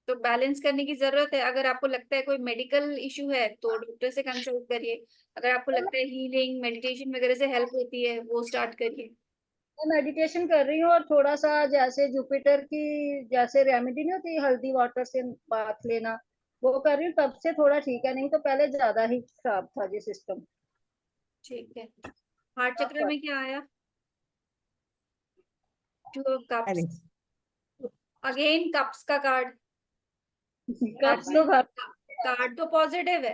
तो बैलेंस करने की जरूरत है। अगर आपको लगता है कोई मेडिकल इशू है तो डॉक्टर से कंसल्ट करिए, अगर आपको लगता है हीलिंग मेडिटेशन वगैरह से हेल्प होती है वो स्टार्ट करिए। मैं मेडिटेशन कर रही हूँ और थोड़ा सा जैसे जुपिटर की जैसे रेमेडी नहीं होती हल्दी वाटर से बाथ लेना, वो कर रही हूँ, तब से थोड़ा ठीक है, नहीं तो पहले ज्यादा ही खराब था जी सिस्टम। ठीक है। हार्ट चक्र में क्या आया? टू ऑफ अरे कप्स, अगेन कप्स का कार्ड। कब तो घर। कार्ड तो पॉजिटिव है,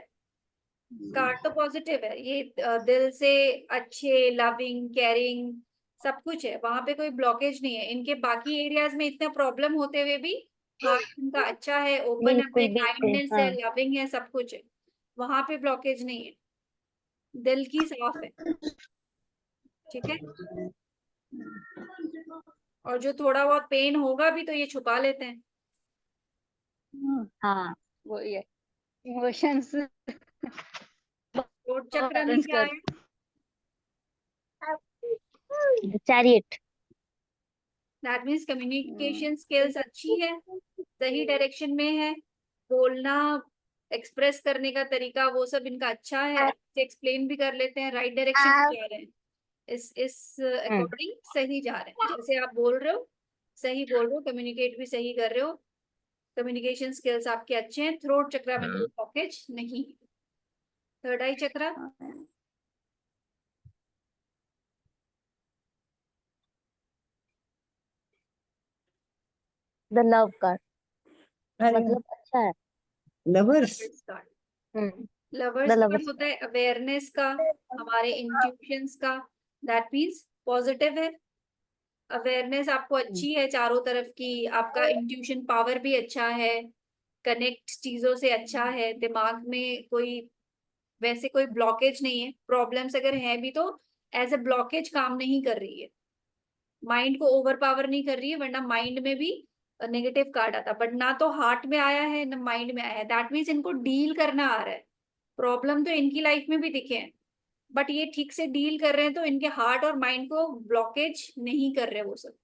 कार्ड तो पॉजिटिव है, ये दिल से अच्छे, लविंग, केयरिंग, सब कुछ है, वहां पे कोई ब्लॉकेज नहीं है। इनके बाकी एरियाज में इतना प्रॉब्लम होते हुए भी हार्ट इनका अच्छा है, ओपन अप बिल्कुल है, बिल्कुल, काइंडनेस है, हाँ। लविंग है, सब कुछ है, वहां पे ब्लॉकेज नहीं है, दिल की साफ है। ठीक है। और जो थोड़ा बहुत पेन होगा भी तो ये छुपा लेते हैं। हाँ, वो ये इमोशंस थ्रोट चक्र में बैलेंस क्या कर। है? Chariot. That means communication skills अच्छी है, सही डायरेक्शन में है, बोलना, एक्सप्रेस करने का तरीका वो सब इनका अच्छा है, एक्सप्लेन भी कर लेते हैं, राइट डायरेक्शन में जा रहे हैं, इस अकॉर्डिंग सही जा रहे हैं। जैसे आप बोल रहे हो सही बोल रहे हो, कम्युनिकेट भी सही कर रहे हो, कम्युनिकेशन स्किल्स आपके अच्छे हैं, थ्रोट चक्र में कोई ब्लॉकेज नहीं। थर्ड आई चक्र, द लव कार्ड, अरे मतलब अच्छा है। Lovers. Lovers card. The lovers card lovers होता है अवेयरनेस का, हमारे इंट्यूशंस का, दैट मीन्स पॉजिटिव है। अवेयरनेस आपको अच्छी है चारों तरफ की, आपका इंट्यूशन पावर भी अच्छा है, कनेक्ट चीजों से अच्छा है, दिमाग में कोई वैसे कोई ब्लॉकेज नहीं है, प्रॉब्लम्स अगर है भी तो एज ए ब्लॉकेज काम नहीं कर रही है, माइंड को ओवर पावर नहीं कर रही है, वरना माइंड में भी नेगेटिव कार्ड आता, बट ना तो हार्ट में आया है ना माइंड में आया है, दैट मीन्स इनको डील करना आ रहा है। प्रॉब्लम तो इनकी लाइफ में भी दिखे हैं, बट ये ठीक से डील कर रहे हैं, तो इनके हार्ट और माइंड को ब्लॉकेज नहीं कर रहे वो सब। और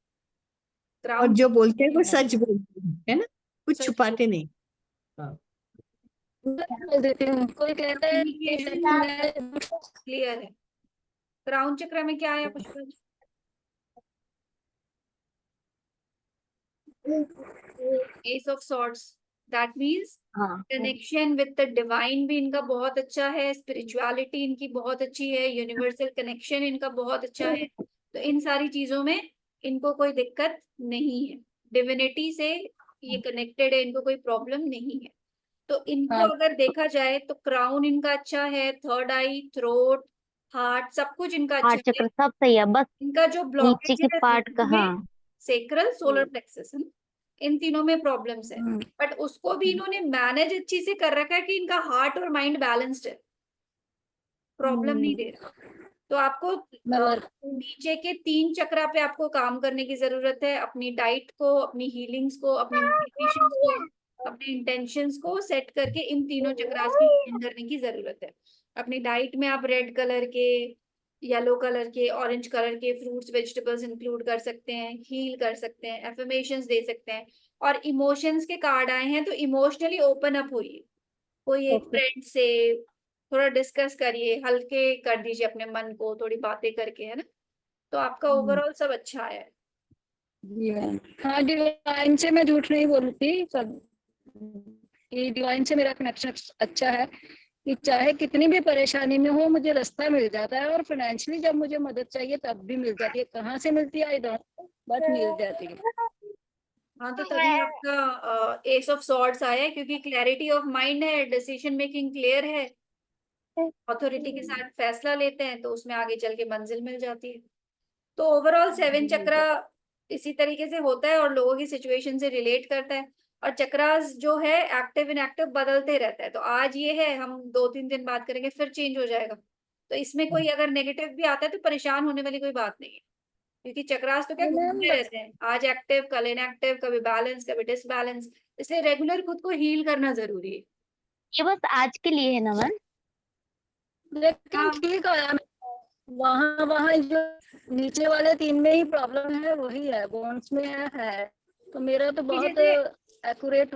क्राउन जो बोलते हैं वो सच बोलते हैं, है ना, कुछ सच छुपाते नहीं। हाँ। बोल देती हूँ। कोई कहता है कि कम्युनिकेशन मैं क्लियर है। क्राउन चक्र में क्या आया Pushpa ji? Ace of swords, that means हाँ, कनेक्शन विद द डिवाइन भी इनका बहुत अच्छा है, स्पिरिचुअलिटी इनकी बहुत अच्छी है, यूनिवर्सल कनेक्शन इनका बहुत अच्छा है, तो इन सारी चीजों में इनको कोई दिक्कत नहीं है, डिविनिटी से ये कनेक्टेड है, इनको कोई प्रॉब्लम नहीं है। तो इनको हाँ अगर देखा जाए तो क्राउन इनका अच्छा है, थर्ड आई, थ्रोट, हार्ट, सब कुछ इनका अच्छा हार्ट है। चक्र सब सही है, बस इनका जो नीचे ब्लॉकेज की है पार्ट रूट का। में, हाँ, सेक्रल, सोलर प्लेक्सस, इन तीनों में प्रॉब्लम्स है, बट उसको भी इन्होंने मैनेज अच्छी से कर रखा है कि इनका हार्ट और माइंड बैलेंस्ड है, प्रॉब्लम नहीं दे रहा। तो आपको मैं नीचे के 3 चक्रा पे आपको काम करने की जरूरत है, अपनी डाइट को, अपनी हीलिंग्स को, अपनी मेडिटेशंस को, अपने इंटेंशंस को सेट करके इन तीनों चक्रास की हीलिंग करने की जरूरत है। अपनी डाइट में आप रेड कलर के, येलो कलर के, ऑरेंज कलर के फ्रूट्स वेजिटेबल्स इंक्लूड कर सकते हैं, हील कर सकते हैं, एफर्मेशंस दे सकते हैं। और इमोशंस के कार्ड आए हैं तो इमोशनली ओपन अप होइए, कोई एक ओके फ्रेंड से थोड़ा डिस्कस करिए, हल्के कर दीजिए अपने मन को थोड़ी बातें करके, है ना, तो आपका ओवरऑल सब अच्छा है। जी मैम। हाँ डिवाइन से मैं झूठ नहीं बोलती सब, कि डिवाइन से मेरा कनेक्शन अच्छा है, कि चाहे कितनी भी परेशानी में हो मुझे रास्ता मिल जाता है, और फाइनेंशियली जब मुझे मदद चाहिए तब भी मिल जाती है, कहाँ से मिलती है आई डोंट नो, बट मिल जाती है। हाँ, तो तभी आपका एस ऑफ सॉर्ड्स आया है, क्योंकि क्लैरिटी ऑफ माइंड है, डिसीजन मेकिंग क्लियर है, अथॉरिटी के साथ फैसला लेते हैं, तो उसमें आगे चल के मंजिल मिल जाती है। तो ओवरऑल 7 चक्रा इसी तरीके से होता है और लोगों की सिचुएशन से रिलेट करता है। और चक्रास जो है एक्टिव इनएक्टिव बदलते रहता है, तो आज ये है, हम 2-3 दिन बात करेंगे फिर चेंज हो जाएगा। तो इसमें कोई अगर नेगेटिव भी आता है तो परेशान होने वाली कोई बात नहीं है, क्योंकि चक्रास तो क्या मैम घूमते रहते हैं, आज एक्टिव कल इनएक्टिव, कभी बैलेंस कभी डिसबैलेंस, इसलिए रेगुलर खुद को हील करना जरूरी है। ये बस आज के लिए है ना मैम? लेकिन हाँ, ठीक आया, वहाँ वहाँ जो नीचे वाले 3 में ही प्रॉब्लम है, वही है बोन्स में है, तो मेरा तो कि बहुत जैसे, एक्यूरेट।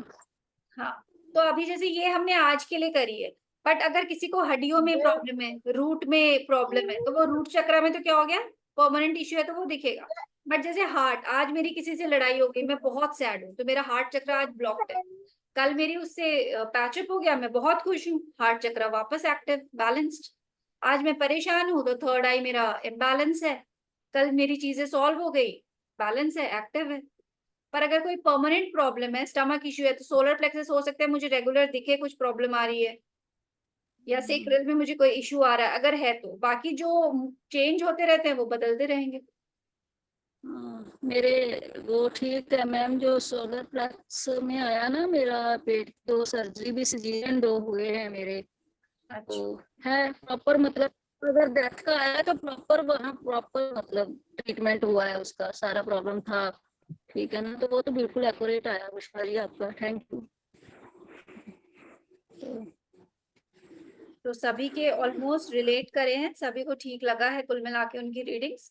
हाँ, तो अभी जैसे ये हमने आज के लिए करी है, बट अगर किसी को हड्डियों में प्रॉब्लम है, रूट में प्रॉब्लम है, तो वो रूट चक्र में तो क्या हो गया, परमानेंट इश्यू है तो वो दिखेगा। बट जैसे हार्ट, आज मेरी किसी से लड़ाई हो गई, मैं बहुत सैड हूँ तो मेरा हार्ट चक्र आज ब्लॉक्ड है, कल मेरी उससे पैचअप हो गया, मैं बहुत खुश हूँ, हार्ट चक्र वापस एक्टिव बैलेंस्ड। आज मैं परेशान हूँ तो थर्ड आई मेरा इम्बैलेंस है, कल मेरी चीजें सॉल्व हो गई, बैलेंस है, एक्टिव है। पर अगर कोई परमानेंट प्रॉब्लम है, स्टमक इश्यू है, तो सोलर प्लेक्सस हो सकता है मुझे रेगुलर दिखे कुछ प्रॉब्लम आ रही है, या सेक्रल में मुझे कोई इश्यू आ रहा है, अगर है तो बाकी जो चेंज होते रहते हैं वो बदलते रहेंगे। मेरे वो ठीक है मैम, जो सोलर प्लेक्स में आया ना मेरा पेट, 2 सर्जरी भी, सिजेरियन 2 हुए हैं मेरे, तो अच्छा, है प्रॉपर, मतलब अगर डेथ का आया तो प्रॉपर वहाँ प्रॉपर मतलब ट्रीटमेंट हुआ है, उसका सारा प्रॉब्लम था, ठीक है ना, तो वो तो बिल्कुल एक्यूरेट आया पुष्पा जी आपका, थैंक यू। तो सभी के ऑलमोस्ट रिलेट करे हैं, सभी को ठीक लगा है कुल मिला के उनकी रीडिंग्स।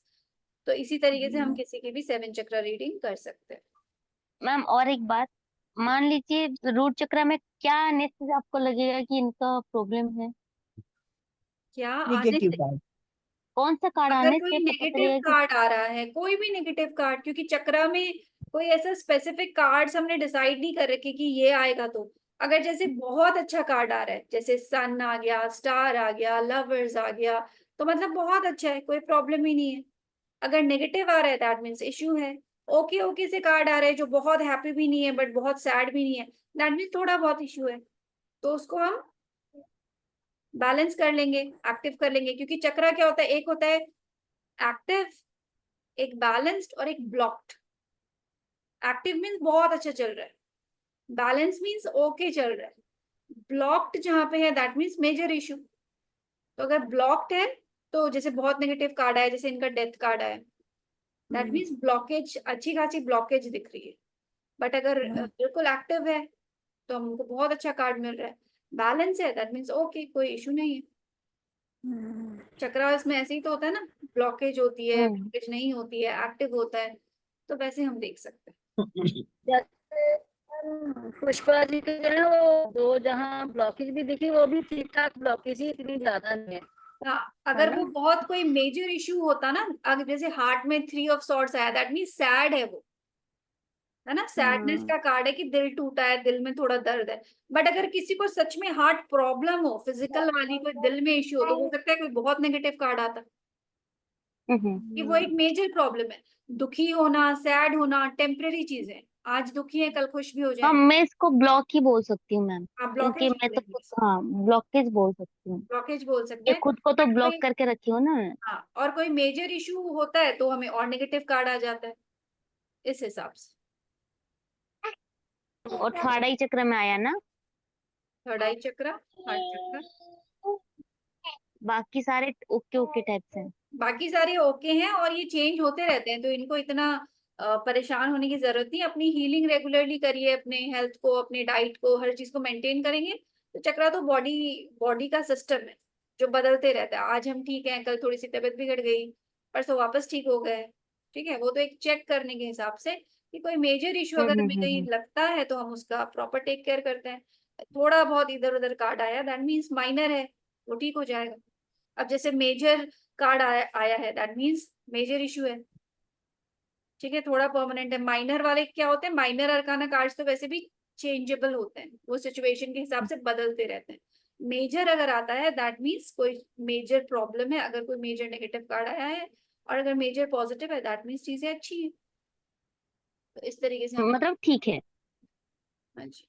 तो इसी तरीके से हम किसी की भी 7 चक्र रीडिंग कर सकते हैं। मैम और एक बात, मान लीजिए रूट चक्र में क्या आने से आपको लगेगा कि इनका प्रॉब्लम है? क्या आने नेगेटिव से? कार्ड। कौन सा कार्ड अगर आने कोई से पता नेगेटिव चलेगा कि कार्ड आ रहा है, कोई भी नेगेटिव कार्ड, क्योंकि चक्रा में कोई ऐसा स्पेसिफिक कार्ड्स हमने डिसाइड नहीं कर रखे कि ये आएगा। तो अगर जैसे बहुत अच्छा कार्ड आ रहा है, जैसे सन आ गया, स्टार आ गया, लवर्स आ गया, तो मतलब बहुत अच्छा है, कोई प्रॉब्लम ही नहीं है। अगर नेगेटिव आ रहा है दैट मीन्स इश्यू है। ओके ओके से कार्ड आ रहे हैं जो बहुत हैप्पी भी नहीं है बट बहुत सैड भी नहीं है, दैट मीन्स थोड़ा बहुत इश्यू है। तो उसको हम बैलेंस कर लेंगे, एक्टिव कर लेंगे, क्योंकि चक्रा क्या होता है, एक होता है एक्टिव, एक बैलेंस्ड और एक ब्लॉक्ड। एक्टिव मीन्स बहुत अच्छा चल रहा है, बैलेंस मीन्स ओके चल रहा है, ब्लॉक्ड जहां पे है दैट मीन्स मेजर इशू। तो अगर ब्लॉक्ड है तो जैसे बहुत नेगेटिव कार्ड आया, जैसे इनका डेथ कार्ड आया, दैट मीन्स ब्लॉकेज, अच्छी खासी ब्लॉकेज दिख रही है। बट अगर बिल्कुल एक्टिव है तो हमको बहुत अच्छा कार्ड मिल रहा है। बैलेंस है दैट मीन्स ओके, कोई इशू नहीं है। चक्रास में ऐसे ही तो होता है ना, ब्लॉकेज होती है, ब्लॉकेज नहीं होती है, एक्टिव होता है, तो वैसे हम देख सकते हैं। जैसे पुष्पा जी के जो है वो दो जहाँ ब्लॉकेज भी दिखी वो भी ठीक ठाक ब्लॉकेज ही, इतनी ज्यादा नहीं है। हाँ, है अगर ना? वो बहुत कोई मेजर इशू होता ना, अगर जैसे हार्ट में 3 ऑफ सॉर्ड्स आया, दैट मीन सैड है वो, है ना, सैडनेस का कार्ड है कि दिल टूटा है, दिल में थोड़ा दर्द है। बट अगर किसी को सच में हार्ट प्रॉब्लम हो, फिजिकल वाली कोई दिल में इश्यू हो, तो हो सकता है कोई बहुत नेगेटिव कार्ड आता कि वो एक मेजर प्रॉब्लम है। दुखी होना, सैड होना टेम्परेरी चीज है, आज दुखी है कल खुश भी हो हाँ, जाएंगे। मैं इसको ब्लॉक ही बोल सकती हूँ मैम, आप क्योंकि ब्लॉकेज मैं तो बोलेंगे, खुद, हाँ, ब्लॉकेज बोल सकती हूँ, ब्लॉकेज बोल सकते ये हैं। खुद को तो बट ब्लॉक कोई, करके रखी हूँ ना मैं। हाँ, और कोई मेजर इशू होता है तो हमें और नेगेटिव कार्ड आ जाता है इस हिसाब से। और थर्ड आई चक्र में आया ना, थर्ड आई चक्र, हार्ट चक्र, बाकी सारे ओके ओके टाइप्स हैं। बाकी सारे ओके हैं और ये चेंज होते रहते हैं, तो इनको इतना परेशान होने की जरूरत नहीं। अपनी हीलिंग रेगुलरली करिए, अपने हेल्थ को, अपने डाइट को, हर चीज को मेंटेन करेंगे तो चक्रा तो बॉडी बॉडी का सिस्टम है जो बदलते रहता है। आज हम ठीक हैं, कल थोड़ी सी तबीयत बिगड़ गई, परसों वापस ठीक हो गए, ठीक है। वो तो एक चेक करने के हिसाब से कि कोई मेजर इशू अगर हमें कहीं हम्म। लगता है तो हम उसका प्रॉपर टेक केयर करते हैं। थोड़ा बहुत इधर उधर कार्ड आया दैट मीन्स माइनर है, वो ठीक हो जाएगा। अब जैसे मेजर कार्ड आया है दैट मीन्स मेजर इशू है, ठीक है, थोड़ा परमानेंट है। माइनर वाले क्या होते हैं, माइनर अरकाना कार्ड्स तो वैसे भी चेंजेबल होते हैं, वो सिचुएशन के हिसाब से बदलते रहते हैं। मेजर अगर आता है दैट मीन्स कोई मेजर प्रॉब्लम है, अगर कोई मेजर नेगेटिव कार्ड आया है, और अगर मेजर पॉजिटिव है दैट मीन्स चीजें अच्छी है। तो इस तरीके से हम, मतलब ठीक है। हाँ जी।